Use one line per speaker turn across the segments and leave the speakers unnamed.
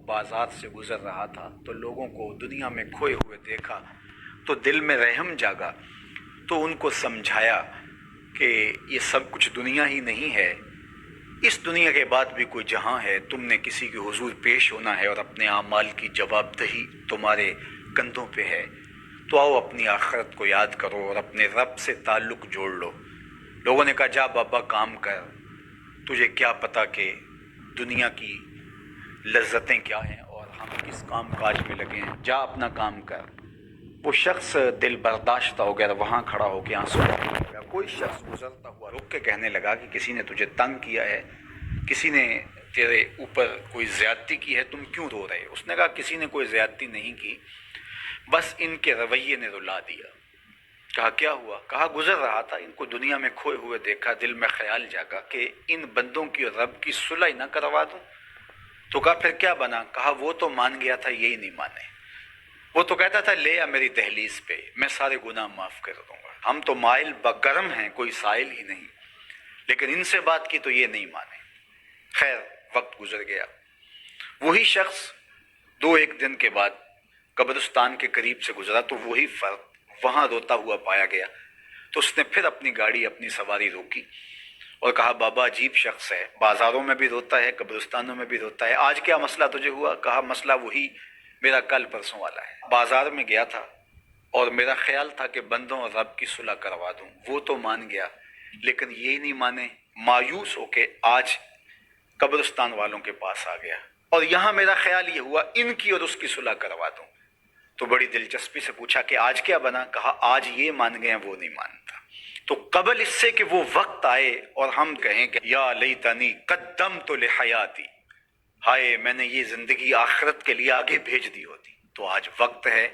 بازار سے گزر رہا تھا تو لوگوں کو دنیا میں کھوئے ہوئے دیکھا تو دل میں رحم جاگا، تو ان کو سمجھایا کہ یہ سب کچھ دنیا ہی نہیں ہے، اس دنیا کے بعد بھی کوئی جہاں ہے، تم نے کسی کے حضور پیش ہونا ہے اور اپنے اعمال کی جواب دہی تمہارے کندھوں پہ ہے، تو آؤ اپنی آخرت کو یاد کرو اور اپنے رب سے تعلق جوڑ لو۔ لوگوں نے کہا جا بابا کام کر، تجھے کیا پتا کہ دنیا کی لذتیں کیا ہیں اور ہم کس کام کاج میں لگے ہیں، جا اپنا کام کر۔ وہ شخص دل برداشتہ ہو گیا، وہاں کھڑا ہو کے آنسو بہنے لگا۔ کوئی شخص گزرتا ہوا رک کے کہنے لگا کہ کسی نے تجھے تنگ کیا ہے، کسی نے تیرے اوپر کوئی زیادتی کی ہے، تم کیوں رو رہے؟ اس نے کہا کسی نے کوئی زیادتی نہیں کی، بس ان کے رویے نے رلا دیا۔ کہا کیا ہوا؟ کہا گزر رہا تھا، ان کو دنیا میں کھوئے ہوئے دیکھا، دل میں خیال جاگا کہ ان بندوں کی اور رب کی صلح نہ کروا دوں۔ تو کہا پھر کیا بنا؟ کہا وہ تو مان گیا تھا، یہی نہیں مانے۔ وہ تو کہتا تھا لے آ میری دہلیز پہ، میں سارے گناہ معاف کر دوں گا، ہم تو مائل بگرم ہیں، کوئی سائل ہی نہیں، لیکن ان سے بات کی تو یہ نہیں مانے۔ خیر وقت گزر گیا، وہی شخص دو ایک دن کے بعد قبرستان کے قریب سے گزرا تو وہی فرد وہاں روتا ہوا پایا گیا۔ تو اس نے پھر اپنی گاڑی، اپنی سواری روکی اور کہا بابا عجیب شخص ہے، بازاروں میں بھی روتا ہے، قبرستانوں میں بھی روتا ہے، آج کیا مسئلہ تجھے ہوا؟ کہا مسئلہ وہی میرا کل پرسوں والا ہے، بازار میں گیا تھا اور میرا خیال تھا کہ بندوں اور رب کی صلح کروا دوں، وہ تو مان گیا لیکن یہ نہیں مانے، مایوس ہو کے آج قبرستان والوں کے پاس آ گیا اور یہاں میرا خیال یہ ہوا ان کی اور اس کی صلح کروا دوں۔ تو بڑی دلچسپی سے پوچھا کہ آج کیا بنا؟ کہا آج یہ مان گئے ہیں، وہ نہیں مانتا۔ تو قبل اس سے کہ وہ وقت آئے اور ہم کہیں کہ یا لیتنی قدمت لحیاتی، ہائے میں نے یہ زندگی آخرت کے لیے آگے بھیج دی ہوتی، تو آج وقت ہے،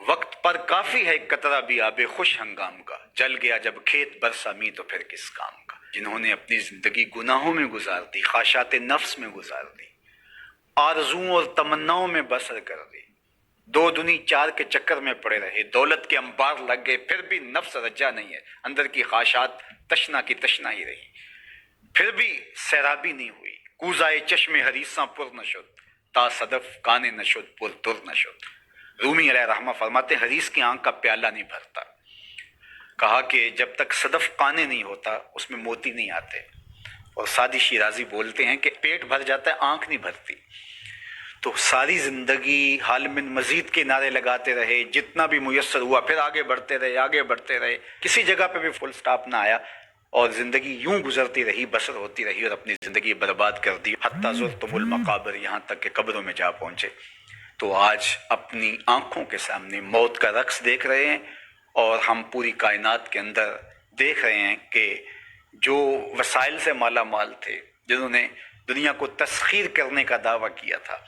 وقت پر کافی ہے، قطرہ بھی آب خوش ہنگام کا، جل گیا جب کھیت برسا می تو پھر کس کام کا۔ جنہوں نے اپنی زندگی گناہوں میں گزار دی، خواہشات نفس میں گزار دی، آرزوؤں اور تمناؤں میں بسر کر دی، دو دنی چار کے چکر میں پڑے رہے، دولت کے انبار لگ گئے، پھر بھی نفس رجا نہیں ہے، اندر کی خواہشات تشنا کی تشنا ہی رہی، پھر بھی سیرابی نہیں ہوئی، کوزائے چشم حریصاں پر نشد، تا صدف کانے نشد پر در نشد۔ رومی علیہ رحمہ فرماتے ہیں حریص کی آنکھ کا پیالہ نہیں بھرتا، کہا کہ جب تک صدف قانے نہیں ہوتا اس میں موتی نہیں آتے، اور سادی شیرازی بولتے ہیں کہ پیٹ بھر جاتا ہے آنکھ نہیں بھرتی۔ تو ساری زندگی حال من مزید کے نعرے لگاتے رہے، جتنا بھی میسر ہوا پھر آگے بڑھتے رہے، آگے بڑھتے رہے، کسی جگہ پہ بھی فل سٹاپ نہ آیا اور زندگی یوں گزرتی رہی، بسر ہوتی رہی اور اپنی زندگی برباد کر دی، حتی زرتم المقابر، یہاں تک کہ قبروں میں جا پہنچے۔ تو آج اپنی آنکھوں کے سامنے موت کا رقص دیکھ رہے ہیں اور ہم پوری کائنات کے اندر دیکھ رہے ہیں کہ جو وسائل سے مالا مال تھے، جنہوں نے دنیا کو تسخیر کرنے کا دعویٰ کیا تھا،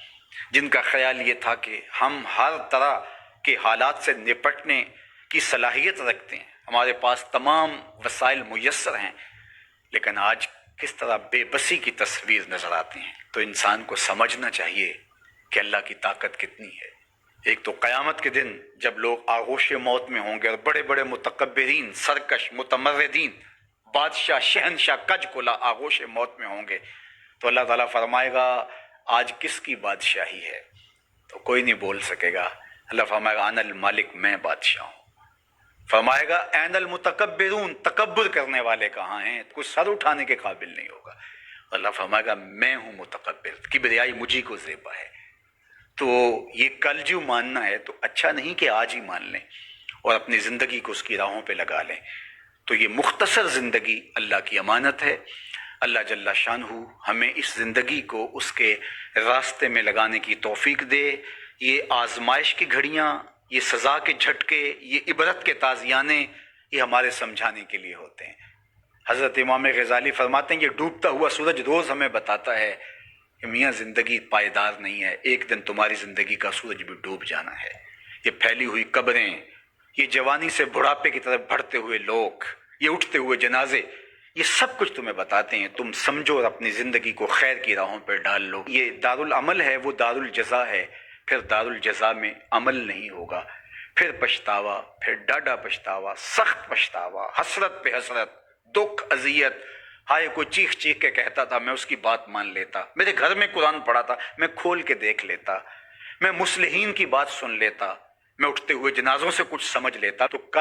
جن کا خیال یہ تھا کہ ہم ہر طرح کے حالات سے نپٹنے کی صلاحیت رکھتے ہیں، ہمارے پاس تمام وسائل میسر ہیں، لیکن آج کس طرح بے بسی کی تصویر نظر آتی ہیں۔ تو انسان کو سمجھنا چاہیے کہ اللہ کی طاقت کتنی ہے۔ ایک تو قیامت کے دن جب لوگ آغوش موت میں ہوں گے اور بڑے بڑے متکبرین، سرکش، متمردین، بادشاہ، شہنشاہ، کج کلا آغوش موت میں ہوں گے، تو اللہ تعالیٰ فرمائے گا آج کس کی بادشاہی ہے؟ تو کوئی نہیں بول سکے گا۔ اللہ فرمائے گا انا المالک، میں بادشاہ ہوں۔ فرمائے گا این المتکبرون، تکبر کرنے والے کہاں ہیں؟ کوئی سر اٹھانے کے قابل نہیں ہوگا۔ اللہ فرمائے گا میں ہوں متکبر، کبریائی مجھی کو زیبا ہے۔ تو یہ کل جو ماننا ہے تو اچھا نہیں کہ آج ہی مان لیں اور اپنی زندگی کو اس کی راہوں پہ لگا لیں۔ تو یہ مختصر زندگی اللہ کی امانت ہے، اللہ جل شانہ ہمیں اس زندگی کو اس کے راستے میں لگانے کی توفیق دے۔ یہ آزمائش کی گھڑیاں، یہ سزا کے جھٹکے، یہ عبرت کے تازیانے، یہ ہمارے سمجھانے کے لیے ہوتے ہیں۔ حضرت امام غزالی فرماتے ہیں یہ ڈوبتا ہوا سورج روز ہمیں بتاتا ہے کہ میاں زندگی پائیدار نہیں ہے، ایک دن تمہاری زندگی کا سورج بھی ڈوب جانا ہے۔ یہ پھیلی ہوئی قبریں، یہ جوانی سے بڑھاپے کی طرف بڑھتے ہوئے لوگ، یہ اٹھتے ہوئے جنازے، یہ سب کچھ تمہیں بتاتے ہیں، تم سمجھو اور اپنی زندگی کو خیر کی راہوں پر ڈال لو۔ یہ دارالعمل ہے، وہ دارالجزا ہے، پھر دارالجزا میں عمل نہیں ہوگا، پھر پچھتاوا، پھر ڈاڈا پچھتاوا، سخت پچھتاوا، حسرت پہ حسرت، دکھ، اذیت، ہائے کوئی چیخ چیخ کے کہتا تھا، میں اس کی بات مان لیتا، میرے گھر میں قرآن پڑھا تھا، میں کھول کے دیکھ لیتا، میں مصلحین کی بات سن لیتا، میں اٹھتے ہوئے جنازوں سے کچھ سمجھ لیتا۔ تو کل